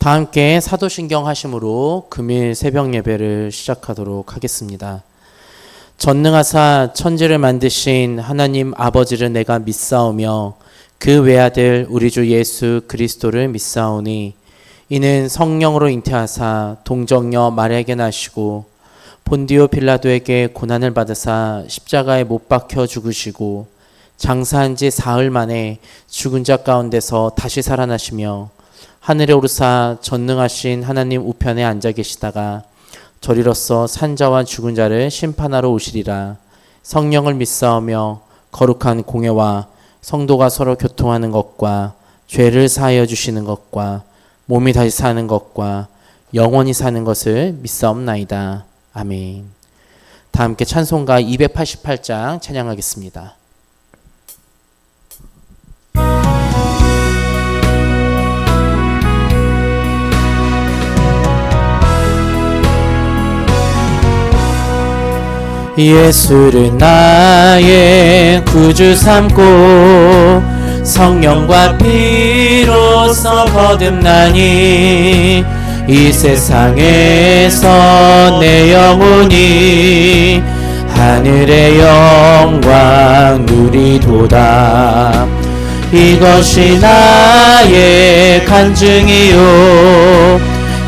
다 함께 사도신경 하심으로 금일 새벽 예배를 시작하도록 하겠습니다. 전능하사 천지를 만드신 하나님 아버지를 내가 믿사오며 그 외아들 우리 주 예수 그리스도를 믿사오니 이는 성령으로 잉태하사 동정녀 마리아에게 나시고 본디오 빌라도에게 고난을 받으사 십자가에 못 박혀 죽으시고 장사한 지 사흘 만에 죽은 자 가운데서 다시 살아나시며 하늘에 오르사 전능하신 하나님 우편에 앉아 계시다가 저리로서 산자와 죽은 자를 심판하러 오시리라. 성령을 믿사오며 거룩한 공회와 성도가 서로 교통하는 것과 죄를 사하여 주시는 것과 몸이 다시 사는 것과 영원히 사는 것을 믿사옵나이다. 아멘. 다 함께 찬송가 288장 찬양하겠습니다. 예수를 나의 구주 삼고 성령과 피로써 거듭나니 이 세상에서 내 영혼이 하늘의 영광 누리도다. 이것이 나의 간증이요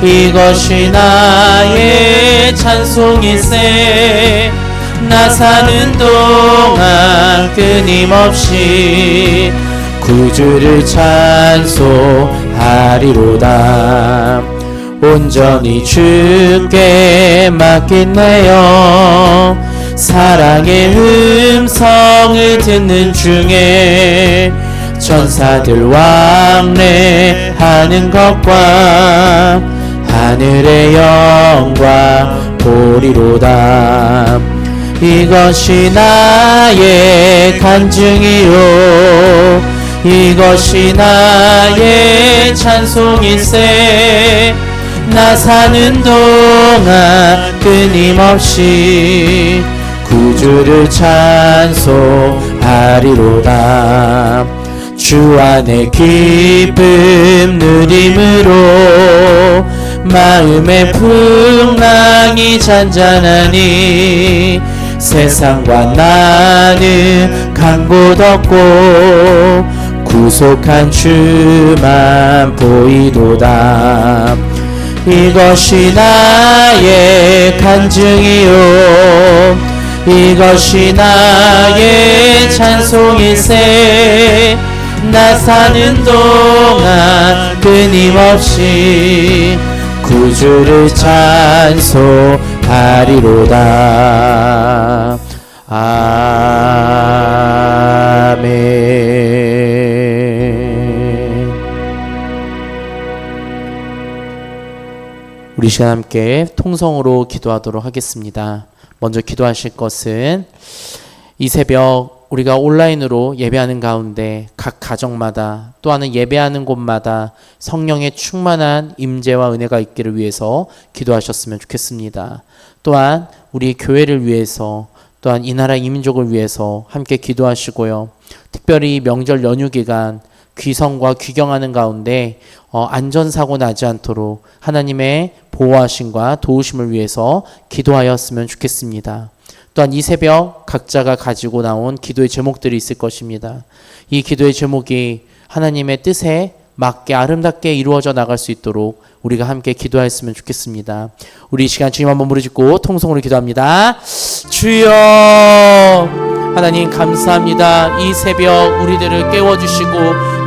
이것이 나의 찬송일세. 나 사는 동안 끊임없이 구주를 찬송하리로다. 온전히 주께 맡긴내요. 사랑의 음성을 듣는 중에 천사들 왕래하는 것과 하늘의 영광 보리로다. 이것이 나의 간증이요 이것이 나의 찬송일세. 나 사는 동안 끊임없이 구주를 찬송하리로다. 주 안의 기쁨 누림으로 마음의 풍랑이 잔잔하니 세상과 나는 간 곳 없고 구속한 주만 보이도다. 이것이 나의 간증이요 이것이 나의 찬송일세. 나 사는 동안 끊임없이 구주를 찬송하리로다. 아멘. 우리 시간 함께 통성으로 기도하도록 하겠습니다. 먼저 기도하실 것은 이 새벽 우리가 온라인으로 예배하는 가운데 각 가정마다 또한 예배하는 곳마다 성령의 충만한 임재와 은혜가 있기를 위해서 기도하셨으면 좋겠습니다. 또한 우리 교회를 위해서 또한 이 나라 이 민족을 위해서 함께 기도하시고요. 특별히 명절 연휴 기간 귀성과 귀경하는 가운데 안전사고 나지 않도록 하나님의 보호하심과 도우심을 위해서 기도하였으면 좋겠습니다. 또한 이 새벽 각자가 가지고 나온 기도의 제목들이 있을 것입니다. 이 기도의 제목이 하나님의 뜻에 맞게 아름답게 이루어져 나갈 수 있도록 우리가 함께 기도하였으면 좋겠습니다. 우리 이 시간 주님 한번 부르짖고 통성으로 기도합니다. 주여 하나님 감사합니다. 이 새벽 우리들을 깨워주시고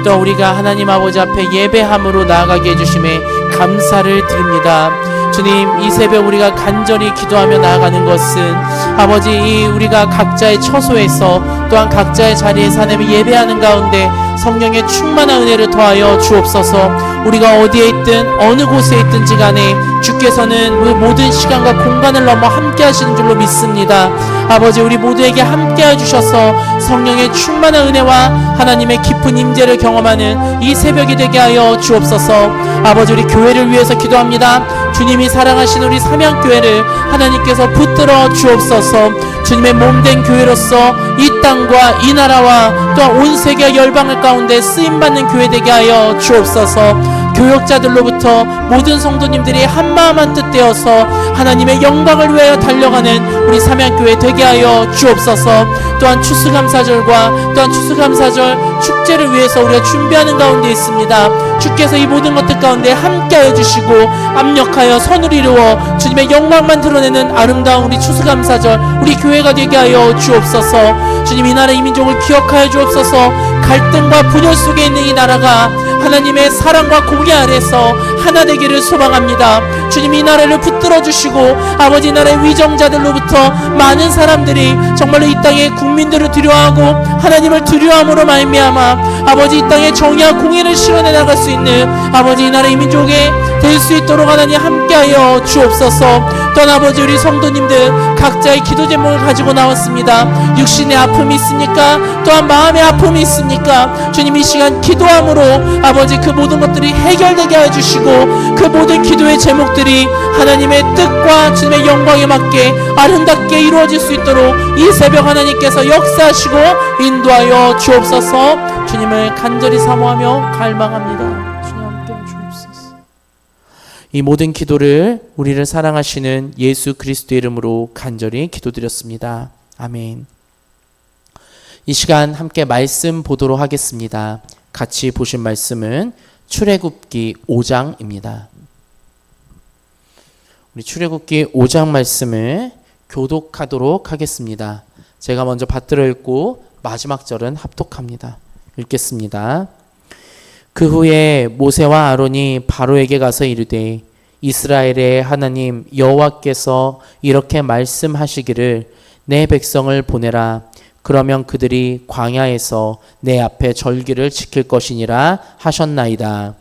또 우리가 하나님 아버지 앞에 예배함으로 나아가게 해주심에 감사를 드립니다. 주님, 이 새벽 우리가 간절히 기도하며 나아가는 것은 아버지 이 우리가 각자의 처소에서 또한 각자의 자리에서 하나님을 예배하는 가운데 성령의 충만한 은혜를 더하여 주옵소서. 우리가 어디에 있든 어느 곳에 있든지 간에 주께서는 모든 시간과 공간을 넘어 함께 하시는 줄로 믿습니다. 아버지 우리 모두에게 함께 해주셔서 성령의 충만한 은혜와 하나님의 깊은 임재를 경험하는 이 새벽이 되게 하여 주옵소서. 아버지 우리 교회를 위해서 기도합니다. 주님이 사랑하신 우리 삼양교회를 하나님께서 붙들어 주옵소서. 주님의 몸된 교회로서 이 땅과 이 나라와 또한 온 세계 열방을 가운데 쓰임받는 교회 되게 하여 주옵소서. 교역자들로부터 모든 성도님들이 한마음 한뜻 되어서 하나님의 영광을 위하여 달려가는 우리 삼양교회 되게 하여 주옵소서. 또한 추수감사절과 또한 추수감사절 축제를 위해서 우리가 준비하는 가운데 있습니다. 주께서 이 모든 것들 가운데 함께하여 주시고 압력하여 선을 이루어 주님의 영광만 드러내는 아름다운 우리 추수감사절 우리 교회가 되게 하여 주옵소서. 주님, 이 나라 이 민족을 기억하여 주옵소서. 갈등과 분열 속에 있는 이 나라가 하나님의 사랑과 공의 아래서 하나 되기를 소망합니다. 주님, 이 나라를 붙들어 주시고 아버지 나라의 위정자들로부터 많은 사람들이 정말로 이 땅의 국민들을 두려워하고 하나님을 두려워함으로 말미암아 아버지 이 땅에 정의와 공의를 실현해 나갈 수 있는 아버지 이 나라 이 민족에 될 수 있도록 하나님 함께하여 주옵소서. 또한 아버지 우리 성도님들 각자의 기도 제목을 가지고 나왔습니다. 육신의 아픔이 있습니까? 또한 마음의 아픔이 있습니까? 주님, 이 시간 기도함으로 아버지 그 모든 것들이 해결되게 해주시고 그 모든 기도의 제목들이 하나님의 뜻과 주님의 영광에 맞게 아름답게 이루어질 수 있도록 이 새벽 하나님께서 역사하시고 인도하여 주옵소서. 주님을 간절히 사모하며 갈망합니다. 주님 함께 주옵소서. 이 모든 기도를 우리를 사랑하시는 예수 그리스도의 이름으로 간절히 기도드렸습니다. 아멘. 이 시간 함께 말씀 보도록 하겠습니다. 같이 보신 말씀은 출애굽기 5장입니다. 우리 출애굽기 5장 말씀을 교독하도록 하겠습니다. 제가 먼저 받들어 읽고 마지막 절은 합독합니다. 읽겠습니다. 그 후에 모세와 아론이 바로에게 가서 이르되 이스라엘의 하나님 여호와께서 이렇게 말씀하시기를 내 백성을 보내라. 그러면 그들이 광야에서 내 앞에 절기를 지킬 것이니라 하셨나이다.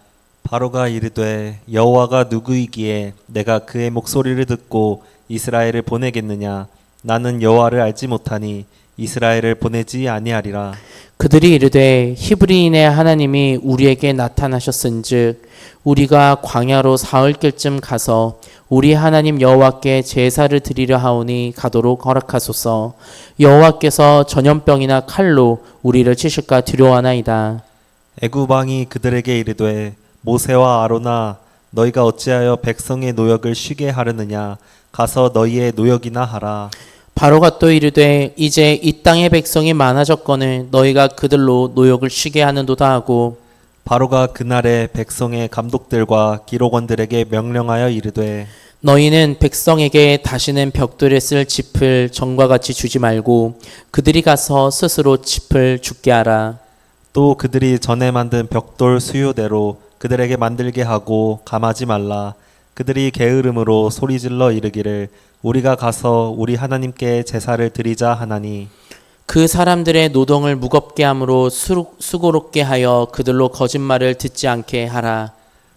바로가 이르되 여호와가 누구이기에 내가 그의 목소리를 듣고 이스라엘을 보내겠느냐. 나는 여호와를 알지 못하니 이스라엘을 보내지 아니하리라. 그들이 이르되 히브리인의 하나님이 우리에게 나타나셨은즉 우리가 광야로 사흘길쯤 가서 우리 하나님 여호와께 제사를 드리려 하오니 가도록 허락하소서. 여호와께서 전염병이나 칼로 우리를 치실까 두려워하나이다. 애굽 왕이 그들에게 이르되 모세와 아론아 너희가 어찌하여 백성의 노역을 쉬게 하려느냐. 가서 너희의 노역이나 하라. 바로가 또 이르되 이제 이 땅의 백성이 많아졌거늘 너희가 그들로 노역을 쉬게 하는도다 하고 바로가 그날에 백성의 감독들과 기록원들에게 명령하여 이르되 너희는 백성에게 다시는 벽돌에 쓸 짚을 전과 같이 주지 말고 그들이 가서 스스로 짚을 줍게 하라. 또 그들이 전에 만든 벽돌 수요대로 그들에게 만들게 하고 감하지 말라. 그들이 게으름으로 소리질러 이르기를 우리가 가서 우리 하나님께 제사를 드리자 하나니 그 사람들의 노동을 무겁게 함으로 수고롭게 하여 그들로 거짓말을 듣지 않게 하라.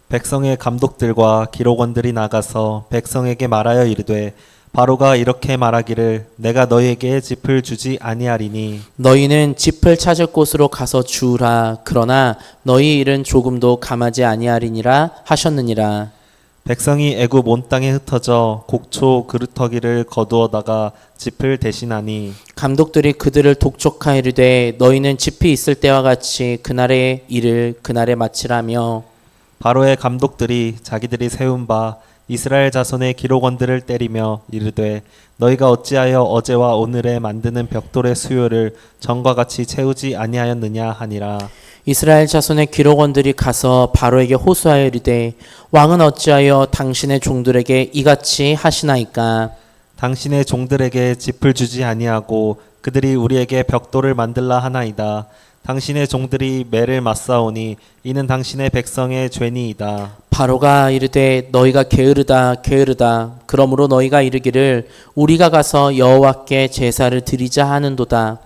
백성의 감독들과 기록원들이 나가서 백성에게 말하여 이르되 바로가 이렇게 말하기를 내가 너희에게 짚을 주지 아니하리니 너희는 짚을 찾을 곳으로 가서 주우라. 그러나 너희 일은 조금도 감하지 아니하리니라 하셨느니라. 백성이 애굽 온 땅에 흩어져 곡초 그루터기를 거두어다가 짚을 대신하니 감독들이 그들을 독촉하여 이르되 너희는 짚이 있을 때와 같이 그날의 일을 그날에 마치라며 바로의 감독들이 자기들이 세운 바 이스라엘 자손의 기록원들을 때리며 이르되 너희가 어찌하여 어제와 오늘에 만드는 벽돌의 수요를 전과 같이 채우지 아니하였느냐 하니라. 이스라엘 자손의 기록원들이 가서 바로에게 호소하여 이르되 왕은 어찌하여 당신의 종들에게 이같이 하시나이까. 당신의 종들에게 짚을 주지 아니하고 그들이 우리에게 벽돌을 만들라 하나이다. 당신의 종들이 매를 맞사오니 이는 당신의 백성의 죄니이다. 바로가 이르되 너희가 게으르다 게으르다. 그러므로 너희가 이르기를 우리가 가서 여호와께 제사를 드리자 하는도다.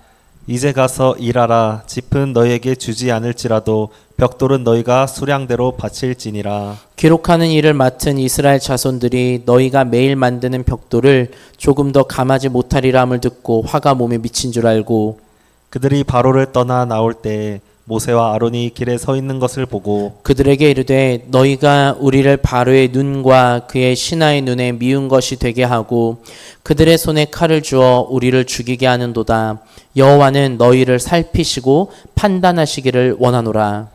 이제 가서 일하라. 짚은 너희에게 주지 않을지라도 벽돌은 너희가 수량대로 바칠지니라. 기록하는 일을 맡은 이스라엘 자손들이 너희가 매일 만드는 벽돌을 조금 더 감하지 못하리라 함을 듣고 화가 몸에 미친 줄 알고 그들이 바로를 떠나 나올 때에 모세와 아론이 길에 서 있는 것을 보고 그들에게 이르되 너희가 우리를 바로의 눈과 그의 신하의 눈에 미운 것이 되게 하고 그들의 손에 칼을 주어 우리를 죽이게 하는도다. 여호와는 너희를 살피시고 판단하시기를 원하노라.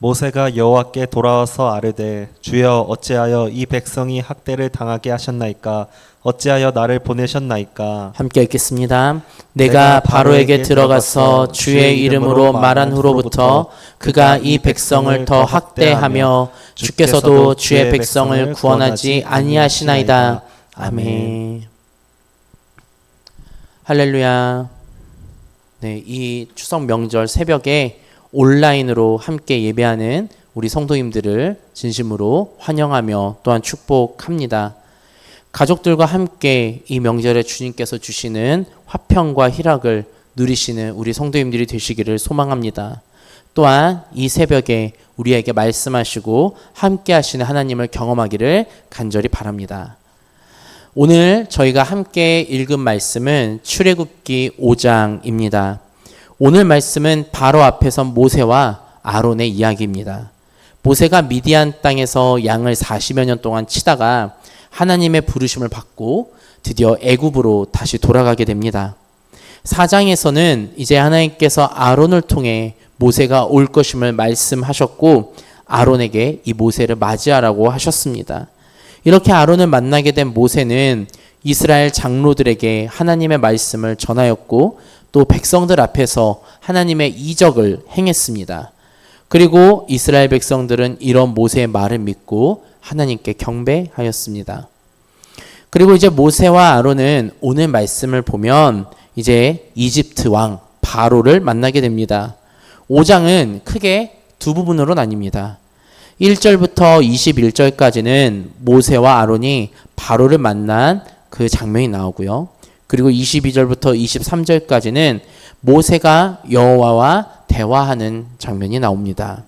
모세가 여호와께 돌아와서 아뢰되 주여 어찌하여 이 백성이 학대를 당하게 하셨나이까 어찌하여 나를 보내셨나이까. 함께 읽겠습니다. 내가 바로에게 들어가서 주의 이름으로 말한 후로부터 그가 이 백성을 더 학대하며 주께서도 주의 백성을 구원하지 아니하시나이다. 아멘. 할렐루야. 네, 이 추석 명절 새벽에 온라인으로 함께 예배하는 우리 성도님들을 진심으로 환영하며 또한 축복합니다. 가족들과 함께 이 명절에 주님께서 주시는 화평과 희락을 누리시는 우리 성도님들이 되시기를 소망합니다. 또한 이 새벽에 우리에게 말씀하시고 함께 하시는 하나님을 경험하기를 간절히 바랍니다. 오늘 저희가 함께 읽은 말씀은 출애굽기 5장입니다. 오늘 말씀은 바로 앞에서 모세와 아론의 이야기입니다. 모세가 미디안 땅에서 양을 40여 년 동안 치다가 하나님의 부르심을 받고 드디어 애굽으로 다시 돌아가게 됩니다. 4장에서는 이제 하나님께서 아론을 통해 모세가 올 것임을 말씀하셨고 아론에게 이 모세를 맞이하라고 하셨습니다. 이렇게 아론을 만나게 된 모세는 이스라엘 장로들에게 하나님의 말씀을 전하였고 또 백성들 앞에서 하나님의 이적을 행했습니다. 그리고 이스라엘 백성들은 이런 모세의 말을 믿고 하나님께 경배하였습니다. 그리고 이제 모세와 아론은 오늘 말씀을 보면 이제 이집트 왕 바로를 만나게 됩니다. 5장은 크게 두 부분으로 나뉩니다. 1절부터 21절까지는 모세와 아론이 바로를 만난 그 장면이 나오고요. 그리고 22절부터 23절까지는 모세가 여호와와 대화하는 장면이 나옵니다.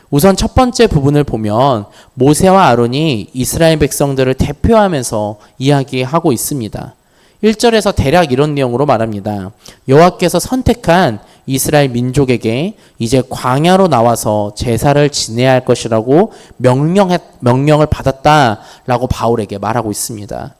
우선 첫 번째 부분을 보면 모세와 아론이 이스라엘 백성들을 대표하면서 이야기하고 있습니다. 1절에서 대략 이런 내용으로 말합니다. 여호와께서 선택한 이스라엘 민족에게 이제 광야로 나와서 제사를 지내야 할 것이라고 명령을 받았다라고 바울에게 말하고 있습니다.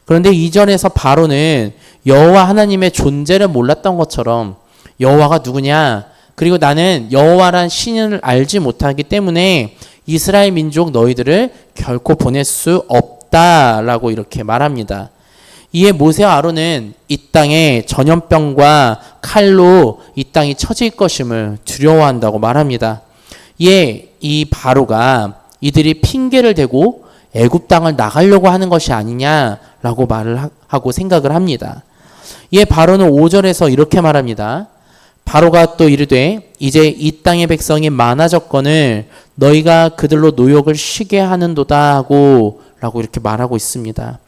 그런데 2절에서 바로는 여호와 하나님의 존재를 몰랐던 것처럼 여호와가 누구냐? 그리고 나는 여호와란 신을 알지 못하기 때문에 이스라엘 민족 너희들을 결코 보낼 수 없다라고 이렇게 말합니다. 이에 모세와 아론은 이 땅에 전염병과 칼로 이 땅이 처질 것임을 두려워한다고 말합니다. 이에 이 바로가 이들이 핑계를 대고 애굽 땅을 나가려고 하는 것이 아니냐라고 말을 하고 생각을 합니다. 이에 바로는 5절에서 이렇게 말합니다. 바로가 또 이르되 이제 이 땅의 백성이 많아졌거늘 너희가 그들로 노역을 쉬게 하는도다 하고 라고 이렇게 말하고 있습니다.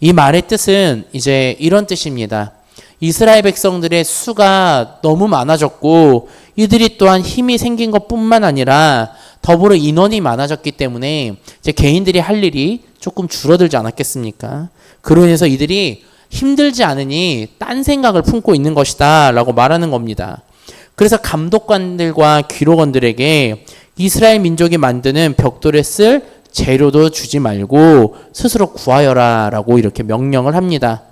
이 말의 뜻은 이제 이런 뜻입니다. 이스라엘 백성들의 수가 너무 많아졌고 이들이 또한 힘이 생긴 것뿐만 아니라 더불어 인원이 많아졌기 때문에 이제 개인들이 할 일이 조금 줄어들지 않았겠습니까? 그로 인해서 이들이 힘들지 않으니 딴 생각을 품고 있는 것이다 라고 말하는 겁니다. 그래서 감독관들과 기록원들에게 이스라엘 민족이 만드는 벽돌에 쓸 재료도 주지 말고 스스로 구하여라 라고 이렇게 명령을 합니다.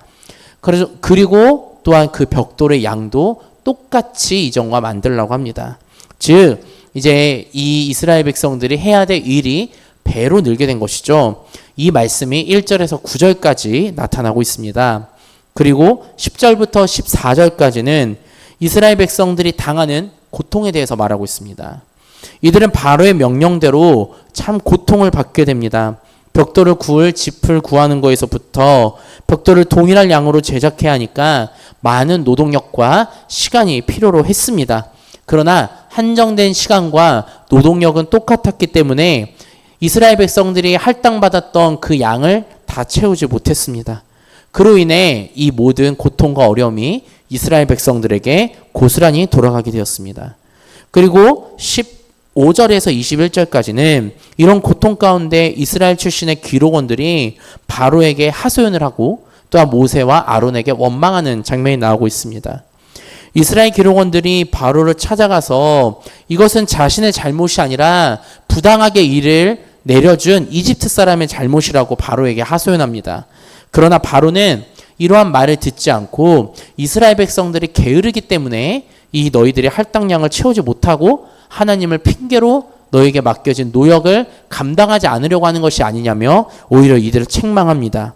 그리고 또한 그 벽돌의 양도 똑같이 이전과 만들라고 합니다. 즉 이제 이 이스라엘 백성들이 해야 될 일이 배로 늘게 된 것이죠. 이 말씀이 1절에서 9절까지 나타나고 있습니다. 그리고 10절부터 14절까지는 이스라엘 백성들이 당하는 고통에 대해서 말하고 있습니다. 이들은 바로의 명령대로 참 고통을 받게 됩니다. 벽돌을 구울 짚을 구하는 거에서부터 벽돌을 동일한 양으로 제작해야 하니까 많은 노동력과 시간이 필요로 했습니다. 그러나 한정된 시간과 노동력은 똑같았기 때문에 이스라엘 백성들이 할당받았던 그 양을 다 채우지 못했습니다. 그로 인해 이 모든 고통과 어려움이 이스라엘 백성들에게 고스란히 돌아가게 되었습니다. 그리고 15절에서 21절까지는 이런 고통 가운데 이스라엘 출신의 기록원들이 바로에게 하소연을 하고 또한 모세와 아론에게 원망하는 장면이 나오고 있습니다. 이스라엘 기록원들이 바로를 찾아가서 이것은 자신의 잘못이 아니라 부당하게 일을 내려준 이집트 사람의 잘못이라고 바로에게 하소연합니다. 그러나 바로는 이러한 말을 듣지 않고 이스라엘 백성들이 게으르기 때문에 이 너희들이 할당량을 채우지 못하고 하나님을 핑계로 너에게 맡겨진 노역을 감당하지 않으려고 하는 것이 아니냐며 오히려 이들을 책망합니다.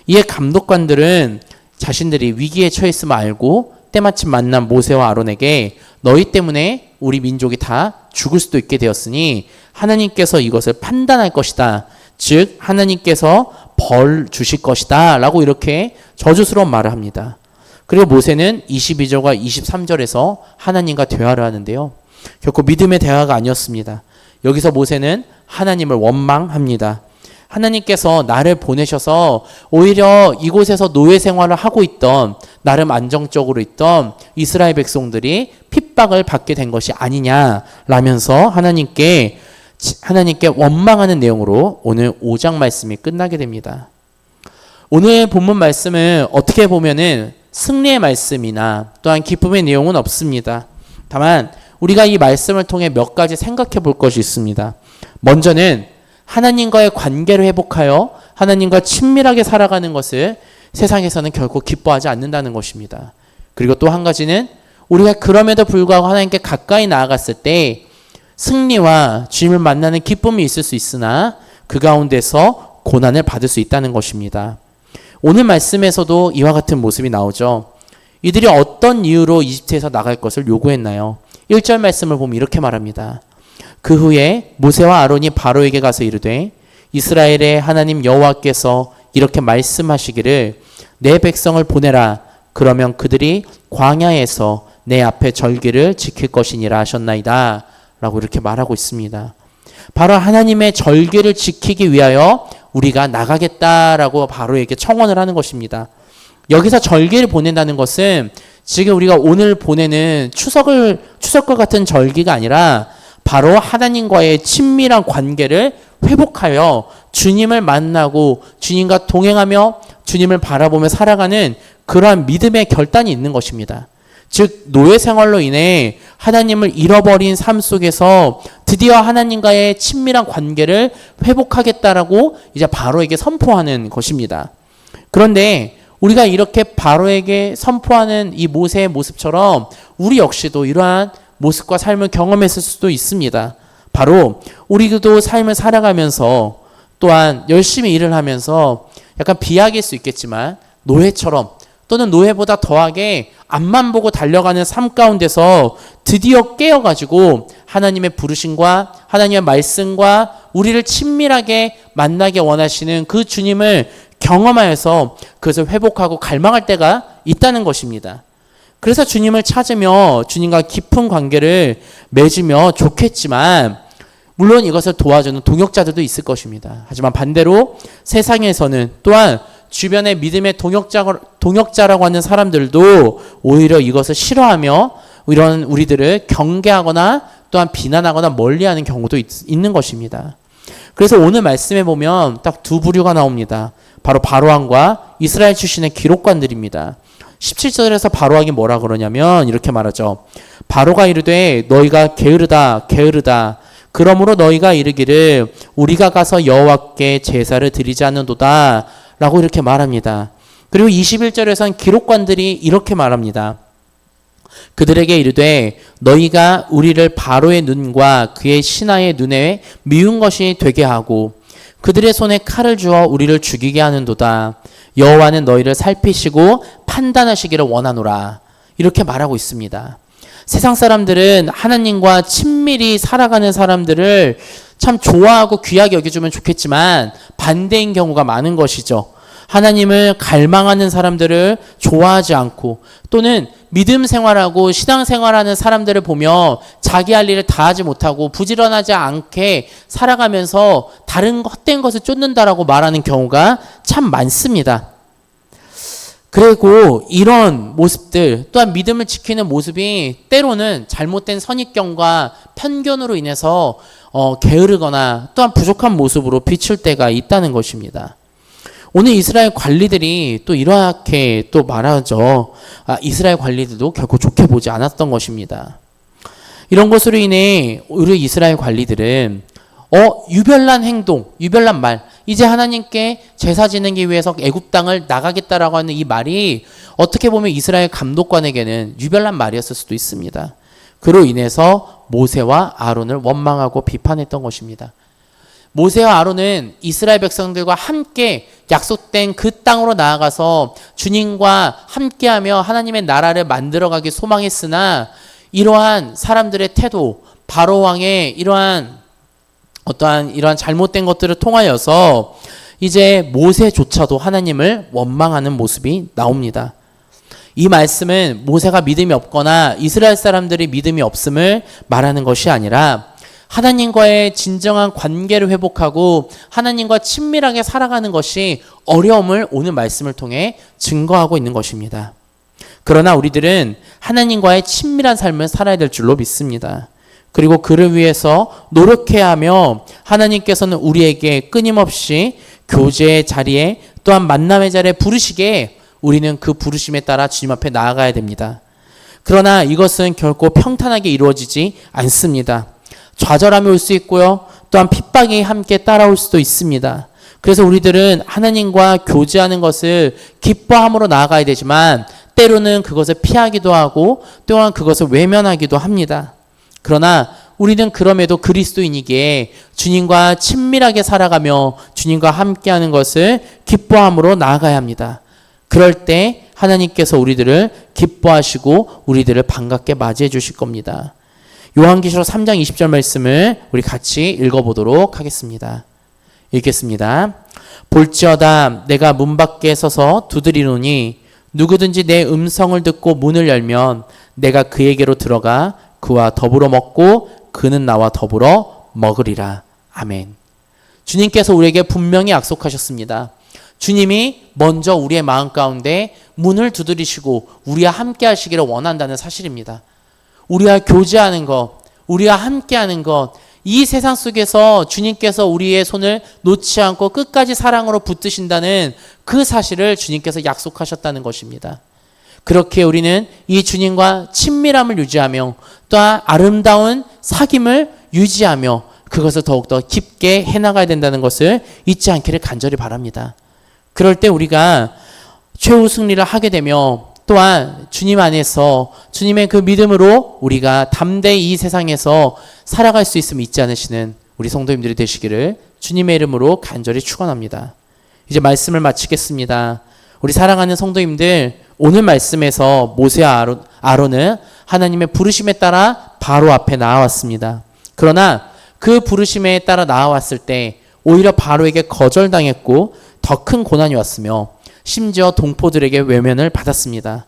이에 감독관들은 자신들이 위기에 처했음을 알고 때마침 만난 모세와 아론에게 너희 때문에 우리 민족이 다 죽을 수도 있게 되었으니 하나님께서 이것을 판단할 것이다. 즉 하나님께서 벌 주실 것이다 라고 이렇게 저주스러운 말을 합니다. 그리고 모세는 22절과 23절에서 하나님과 대화를 하는데요. 결코 믿음의 대화가 아니었습니다. 여기서 모세는 하나님을 원망합니다. 하나님께서 나를 보내셔서 오히려 이곳에서 노예 생활을 하고 있던 나름 안정적으로 있던 이스라엘 백성들이 핍박을 받게 된 것이 아니냐라면서 하나님께 원망하는 내용으로 오늘 5장 말씀이 끝나게 됩니다. 오늘 본문 말씀은 어떻게 보면은 승리의 말씀이나 또한 기쁨의 내용은 없습니다. 다만 우리가 이 말씀을 통해 몇 가지 생각해 볼 것이 있습니다. 먼저는 하나님과의 관계를 회복하여 하나님과 친밀하게 살아가는 것을 세상에서는 결코 기뻐하지 않는다는 것입니다. 그리고 또 한 가지는 우리가 그럼에도 불구하고 하나님께 가까이 나아갔을 때 승리와 주님을 만나는 기쁨이 있을 수 있으나 그 가운데서 고난을 받을 수 있다는 것입니다. 오늘 말씀에서도 이와 같은 모습이 나오죠. 이들이 어떤 이유로 이집트에서 나갈 것을 요구했나요? 1절 말씀을 보면 이렇게 말합니다. 그 후에 모세와 아론이 바로에게 가서 이르되 이스라엘의 하나님 여호와께서 이렇게 말씀하시기를 내 백성을 보내라. 그러면 그들이 광야에서 내 앞에 절기를 지킬 것이니라 하셨나이다. 라고 이렇게 말하고 있습니다. 바로 하나님의 절기를 지키기 위하여 우리가 나가겠다라고 바로에게 청원을 하는 것입니다. 여기서 절기를 보낸다는 것은 지금 우리가 오늘 보내는 추석과 같은 절기가 아니라 바로 하나님과의 친밀한 관계를 회복하여 주님을 만나고 주님과 동행하며 주님을 바라보며 살아가는 그러한 믿음의 결단이 있는 것입니다. 즉 노예 생활로 인해 하나님을 잃어버린 삶 속에서 드디어 하나님과의 친밀한 관계를 회복하겠다라고 이제 바로에게 선포하는 것입니다. 그런데 우리가 이렇게 바로에게 선포하는 이 모세의 모습처럼 우리 역시도 이러한 모습과 삶을 경험했을 수도 있습니다. 바로 우리도 삶을 살아가면서 또한 열심히 일을 하면서 약간 비약일 수 있겠지만 노예처럼 또는 노예보다 더하게 앞만 보고 달려가는 삶 가운데서 드디어 깨어가지고 하나님의 부르심과 하나님의 말씀과 우리를 친밀하게 만나게 원하시는 그 주님을 경험하여서 그것을 회복하고 갈망할 때가 있다는 것입니다. 그래서 주님을 찾으며 주님과 깊은 관계를 맺으며 좋겠지만 물론 이것을 도와주는 동역자들도 있을 것입니다. 하지만 반대로 세상에서는 또한 주변의 믿음의 동역자라고 하는 사람들도 오히려 이것을 싫어하며 이런 우리들을 경계하거나 또한 비난하거나 멀리하는 경우도 있는 것입니다. 그래서 오늘 말씀에 보면 딱 두 부류가 나옵니다. 바로 바로왕과 이스라엘 출신의 기록관들입니다. 17절에서 바로왕이 뭐라 그러냐면 이렇게 말하죠. 바로가 이르되 너희가 게으르다 게으르다 그러므로 너희가 이르기를 우리가 가서 여호와께 제사를 드리지 않는도다 라고 이렇게 말합니다. 그리고 21절에서는 기록관들이 이렇게 말합니다. 그들에게 이르되 너희가 우리를 바로의 눈과 그의 신하의 눈에 미운 것이 되게 하고 그들의 손에 칼을 주어 우리를 죽이게 하는도다. 여호와는 너희를 살피시고 판단하시기를 원하노라. 이렇게 말하고 있습니다. 세상 사람들은 하나님과 친밀히 살아가는 사람들을 참 좋아하고 귀하게 여겨주면 좋겠지만 반대인 경우가 많은 것이죠. 하나님을 갈망하는 사람들을 좋아하지 않고 또는 믿음 생활하고 신앙 생활하는 사람들을 보며 자기 할 일을 다 하지 못하고 부지런하지 않게 살아가면서 다른 헛된 것을 쫓는다라고 말하는 경우가 참 많습니다. 그리고 이런 모습들 또한 믿음을 지키는 모습이 때로는 잘못된 선입견과 편견으로 인해서 게으르거나 또한 부족한 모습으로 비출 때가 있다는 것입니다. 오늘 이스라엘 관리들이 또 이렇게 또 말하죠. 이스라엘 관리들도 결코 좋게 보지 않았던 것입니다. 이런 것으로 인해 우리 이스라엘 관리들은 유별난 행동, 유별난 말, 이제 하나님께 제사 지내기 위해서 애굽 땅을 나가겠다라고 하는 이 말이 어떻게 보면 이스라엘 감독관에게는 유별난 말이었을 수도 있습니다. 그로 인해서 모세와 아론을 원망하고 비판했던 것입니다. 모세와 아론은 이스라엘 백성들과 함께 약속된 그 땅으로 나아가서 주님과 함께하며 하나님의 나라를 만들어가기 소망했으나 이러한 사람들의 태도, 바로 왕의 이러한 잘못된 것들을 통하여서 이제 모세조차도 하나님을 원망하는 모습이 나옵니다. 이 말씀은 모세가 믿음이 없거나 이스라엘 사람들이 믿음이 없음을 말하는 것이 아니라 하나님과의 진정한 관계를 회복하고 하나님과 친밀하게 살아가는 것이 어려움을 오늘 말씀을 통해 증거하고 있는 것입니다. 그러나 우리들은 하나님과의 친밀한 삶을 살아야 될 줄로 믿습니다. 그리고 그를 위해서 노력해야 하며 하나님께서는 우리에게 끊임없이 교제의 자리에 또한 만남의 자리에 부르시기에 우리는 그 부르심에 따라 주님 앞에 나아가야 됩니다. 그러나 이것은 결코 평탄하게 이루어지지 않습니다. 좌절함이 올 수 있고요. 또한 핍박이 함께 따라올 수도 있습니다. 그래서 우리들은 하나님과 교제하는 것을 기뻐함으로 나아가야 되지만 때로는 그것을 피하기도 하고 또한 그것을 외면하기도 합니다. 그러나 우리는 그럼에도 그리스도인이기에 주님과 친밀하게 살아가며 주님과 함께하는 것을 기뻐함으로 나아가야 합니다. 그럴 때 하나님께서 우리들을 기뻐하시고 우리들을 반갑게 맞이해 주실 겁니다. 요한계시록 3장 20절 말씀을 우리 같이 읽어보도록 하겠습니다. 읽겠습니다. 볼지어다 내가 문 밖에 서서 두드리노니 누구든지 내 음성을 듣고 문을 열면 내가 그에게로 들어가 그와 더불어 먹고 그는 나와 더불어 먹으리라. 아멘. 주님께서 우리에게 분명히 약속하셨습니다. 주님이 먼저 우리의 마음 가운데 문을 두드리시고 우리와 함께 하시기를 원한다는 사실입니다. 우리와 교제하는 것, 우리와 함께하는 것, 이 세상 속에서 주님께서 우리의 손을 놓지 않고 끝까지 사랑으로 붙드신다는 그 사실을 주님께서 약속하셨다는 것입니다. 그렇게 우리는 이 주님과 친밀함을 유지하며 또한 아름다운 사귐을 유지하며 그것을 더욱더 깊게 해나가야 된다는 것을 잊지 않기를 간절히 바랍니다. 그럴 때 우리가 최후 승리를 하게 되며 또한 주님 안에서 주님의 그 믿음으로 우리가 담대히 이 세상에서 살아갈 수 있음을 잊지 않으시는 우리 성도님들이 되시기를 주님의 이름으로 간절히 축원합니다. 이제 말씀을 마치겠습니다. 우리 사랑하는 성도님들, 오늘 말씀에서 모세와 아론은 하나님의 부르심에 따라 바로 앞에 나아왔습니다. 그러나 그 부르심에 따라 나아왔을 때 오히려 바로에게 거절당했고 더 큰 고난이 왔으며 심지어 동포들에게 외면을 받았습니다.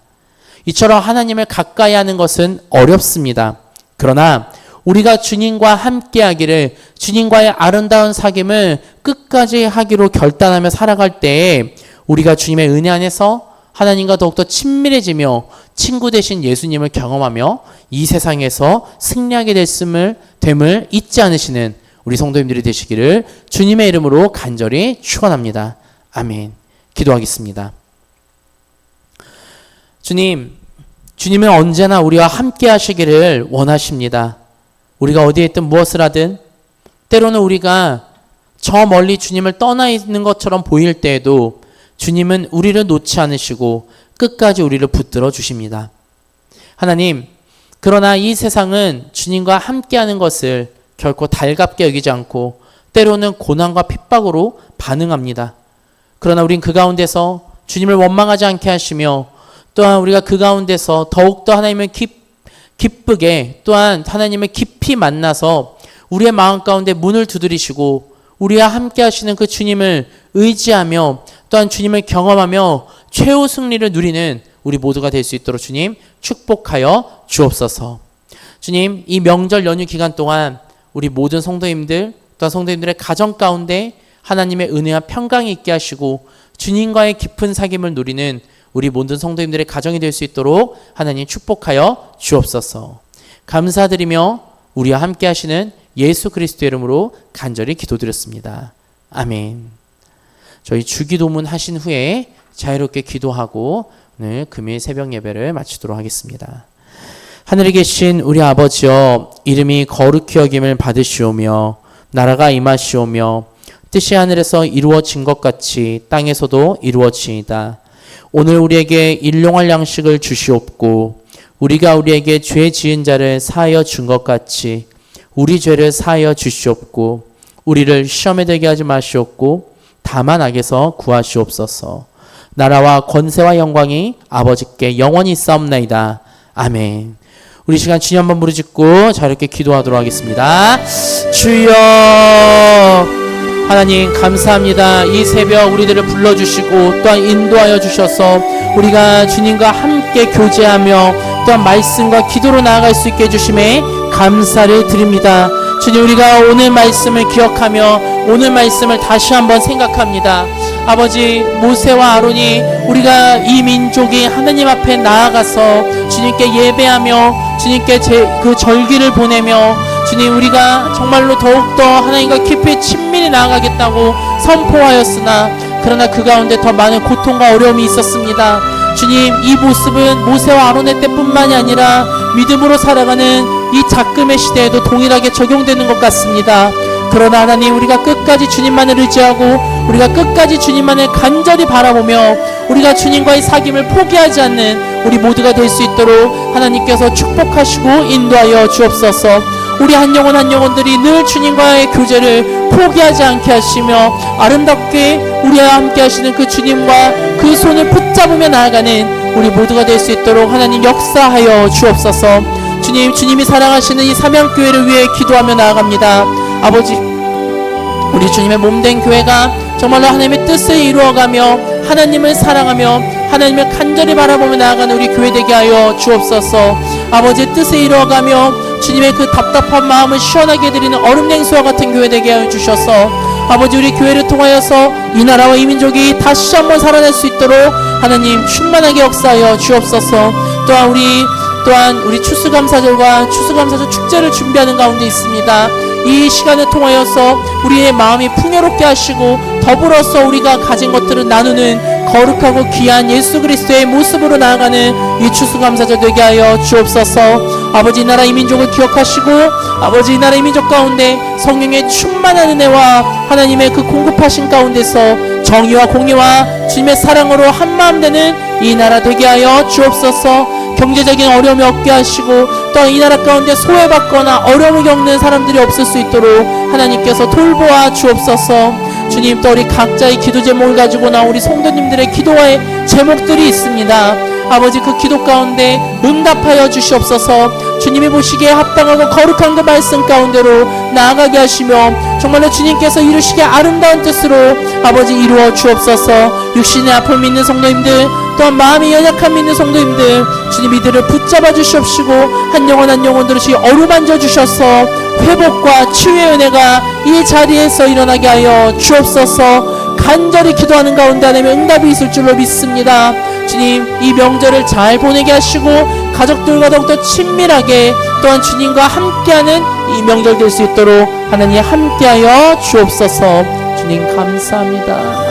이처럼 하나님을 가까이 하는 것은 어렵습니다. 그러나 우리가 주님과 함께 하기를, 주님과의 아름다운 사귐을 끝까지 하기로 결단하며 살아갈 때에 우리가 주님의 은혜 안에서 하나님과 더욱더 친밀해지며 친구 되신 예수님을 경험하며 이 세상에서 승리하게 됨을 잊지 않으시는 우리 성도님들이 되시기를 주님의 이름으로 간절히 축원합니다. 아멘. 기도하겠습니다. 주님은 언제나 우리와 함께 하시기를 원하십니다. 우리가 어디에 있든 무엇을 하든 때로는 우리가 저 멀리 주님을 떠나 있는 것처럼 보일 때에도 주님은 우리를 놓지 않으시고 끝까지 우리를 붙들어 주십니다. 하나님, 그러나 이 세상은 주님과 함께하는 것을 결코 달갑게 여기지 않고 때로는 고난과 핍박으로 반응합니다. 그러나 우린 그 가운데서 주님을 원망하지 않게 하시며 또한 우리가 그 가운데서 더욱더 하나님을 기쁘게 또한 하나님을 깊이 만나서 우리의 마음 가운데 문을 두드리시고 우리와 함께 하시는 그 주님을 의지하며 또한 주님을 경험하며 최후 승리를 누리는 우리 모두가 될 수 있도록 주님 축복하여 주옵소서. 주님, 이 명절 연휴 기간 동안 우리 모든 성도님들 또한 성도님들의 가정 가운데 하나님의 은혜와 평강이 있게 하시고 주님과의 깊은 사귐을 누리는 우리 모든 성도님들의 가정이 될 수 있도록 하나님 축복하여 주옵소서. 감사드리며 우리와 함께 하시는 예수 그리스도의 이름으로 간절히 기도드렸습니다. 아멘. 저희 주기도문 하신 후에 자유롭게 기도하고 오늘 금요일 새벽 예배를 마치도록 하겠습니다. 하늘에 계신 우리 아버지여, 이름이 거룩히 여김을 받으시오며 나라가 임하시오며 뜻이 하늘에서 이루어진 것 같이 땅에서도 이루어지이다. 오늘 우리에게 일용할 양식을 주시옵고 우리가 우리에게 죄 지은 자를 사하여 준 것 같이 우리 죄를 사하여 주시옵고 우리를 시험에 들게 하지 마시옵고 다만 악에서 구하시옵소서. 나라와 권세와 영광이 아버지께 영원히 있사옵나이다. 아멘. 우리 시간 주님 한번 부르짖고 자유롭게 기도하도록 하겠습니다. 주여, 하나님 감사합니다. 이 새벽 우리들을 불러주시고 또한 인도하여 주셔서 우리가 주님과 함께 교제하며 또한 말씀과 기도로 나아갈 수 있게 해주심에 감사를 드립니다. 주님, 우리가 오늘 말씀을 기억하며 오늘 말씀을 다시 한번 생각합니다. 아버지, 모세와 아론이 우리가 이 민족이 하나님 앞에 나아가서 주님께 예배하며 주님께 그 절기를 보내며 주님, 우리가 정말로 더욱더 하나님과 깊이 친밀히 나아가겠다고 선포하였으나 그러나 그 가운데 더 많은 고통과 어려움이 있었습니다. 주님, 이 모습은 모세와 아론의 때뿐만이 아니라 믿음으로 살아가는 이 작금의 시대에도 동일하게 적용되는 것 같습니다. 그러나 하나님, 우리가 끝까지 주님만을 의지하고 우리가 끝까지 주님만을 간절히 바라보며 우리가 주님과의 사귐을 포기하지 않는 우리 모두가 될 수 있도록 하나님께서 축복하시고 인도하여 주옵소서. 우리 한 영혼 한 영혼들이 늘 주님과의 교제를 포기하지 않게 하시며 아름답게 우리와 함께 하시는 그 주님과 그 손을 붙잡으며 나아가는 우리 모두가 될 수 있도록 하나님 역사하여 주옵소서. 주님, 주님이 사랑하시는 이 사명교회를 위해 기도하며 나아갑니다. 아버지, 우리 주님의 몸된 교회가 정말로 하나님의 뜻을 이루어가며 하나님을 사랑하며 하나님을 간절히 바라보며 나아가는 우리 교회 되게 하여 주옵소서. 아버지의 뜻을 이루어가며 주님의 그 답답한 마음을 시원하게 해드리는 얼음 냉수와 같은 교회 되게 하여 주셔서 아버지, 우리 교회를 통하여서 이 나라와 이 민족이 다시 한번 살아날 수 있도록 하나님 충만하게 역사하여 주옵소서. 또한 우리 추수감사절과 추수감사절 축제를 준비하는 가운데 있습니다. 이 시간을 통하여서 우리의 마음이 풍요롭게 하시고 더불어서 우리가 가진 것들을 나누는 거룩하고 귀한 예수 그리스도의 모습으로 나아가는 이 추수감사절 되게 하여 주옵소서. 아버지, 이 나라 이 민족을 기억하시고 아버지, 이 나라 이 민족 가운데 성령의 충만한 은혜와 하나님의 그 공급하신 가운데서 정의와 공의와 주님의 사랑으로 한마음 되는 이 나라 되게 하여 주옵소서. 경제적인 어려움이 없게 하시고 또 이 나라 가운데 소외받거나 어려움을 겪는 사람들이 없을 수 있도록 하나님께서 돌보아 주옵소서. 주님, 또 우리 각자의 기도 제목을 가지고 나온 우리 성도님들의 기도의 제목들이 있습니다. 아버지, 그 기도 가운데 응답하여 주시옵소서. 주님이 보시기에 합당하고 거룩한 그 말씀 가운데로 나아가게 하시며 정말로 주님께서 이루시기에 아름다운 뜻으로 아버지 이루어 주옵소서. 육신의 아픔 믿는 성도님들, 또한 마음이 연약한 믿는 성도님들, 주님 이들을 붙잡아 주시옵시고 한 영혼 한 영혼들을 주님 어루만져 주셔서 회복과 치유의 은혜가 이 자리에서 일어나게 하여 주옵소서. 간절히 기도하는 가운데 하나님의 응답이 있을 줄로 믿습니다. 주님, 이 명절을 잘 보내게 하시고 가족들과 더욱더 친밀하게 또한 주님과 함께하는 이 명절 될 수 있도록 하나님 함께하여 주옵소서. 주님 감사합니다.